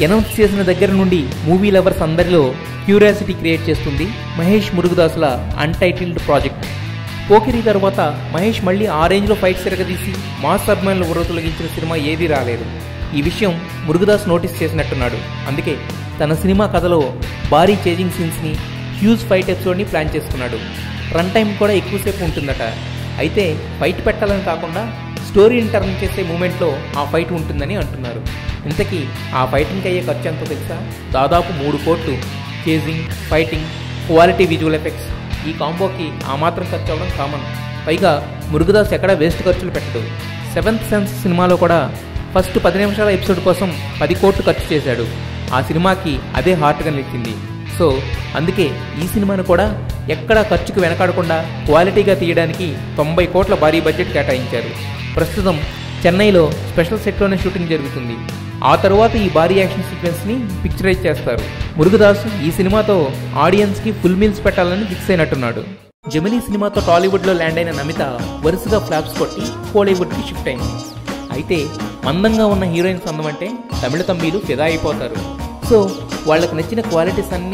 Announce చేసిన దగ్గర నుండి మూవీ లవర్స్ అందరిలో క్యూరియాసిటీ క్రియేట్ చేస్తుంది మహేష్ మురుగుదాసుల అన్టైటిల్డ్ ప్రాజెక్ట్. పోకిరి తర్వాత మహేష్ మళ్ళీ ఆ రేంజ్లో ఫైట్స్ తిరగదీసి మాస్ అభిమానులు ఉర్ర తొలగించిన సినిమా ఏదీ రాలేదు. ఈ విషయం మురుగుదాస్ నోటీస్ చేసినట్టున్నాడు. అందుకే తన సినిమా కథలో భారీ చేజింగ్ సీన్స్ని, హ్యూజ్ ఫైట్ ఎపిసోడ్ని ప్లాన్ చేసుకున్నాడు. రన్ టైం కూడా ఎక్కువసేపు ఉంటుందట. అయితే ఫైట్ పెట్టాలని కాకుండా స్టోరీని టర్న్ చేసే మూమెంట్లో ఆ ఫైట్ ఉంటుందని అంటున్నారు. ఇంతకీ ఆ ఫైటింగ్కి అయ్యే ఖర్చు ఎంతో తెలుసా? దాదాపు 3 కోట్లు. Chasing, fighting, quality visual effects, ఈ కాంబోకి ఆ మాత్రం ఖర్చు అవ్వడం కామన్. పైగా మురుగుదాస్ ఎక్కడా వేస్ట్ ఖర్చులు పెట్టడు. 7th సెన్స్ సినిమాలో కూడా ఫస్ట్ 10 నిమిషాల ఎపిసోడ్ కోసం 10 కోట్లు ఖర్చు చేశాడు. ఆ సినిమాకి అదే హార్ట్గా నిలిచింది. సో అందుకే ఈ సినిమాను కూడా ఎక్కడా ఖర్చుకు వెనకాడకుండా క్వాలిటీగా తీయడానికి 90 కోట్ల భారీ బడ్జెట్ కేటాయించారు. ప్రస్తుతం చెన్నైలో స్పెషల్ సెట్లోనే షూటింగ్ జరుగుతుంది. ఆ తర్వాత ఈ భారీ యాక్షన్ సీక్వెన్స్ని పిక్చరైజ్ చేస్తారు. మురుగుదాస్ ఈ సినిమాతో ఆడియన్స్కి ఫుల్ మీల్స్ పెట్టాలని ఫిక్స్ అయినట్టున్నాడు. జెమినీ సినిమాతో టాలీవుడ్లో ల్యాండ్ అయిన నమిత వరుసగా ఫ్లాప్స్ కొట్టి కోలీవుడ్కి షిఫ్ట్ అయింది. అయితే మందంగా ఉన్న హీరోయిన్స్ అందమంటే తమిళ తంబీలు ఫిదా అయిపోతారు. సో వాళ్లకు నచ్చిన క్వాలిటీస్ అన్ని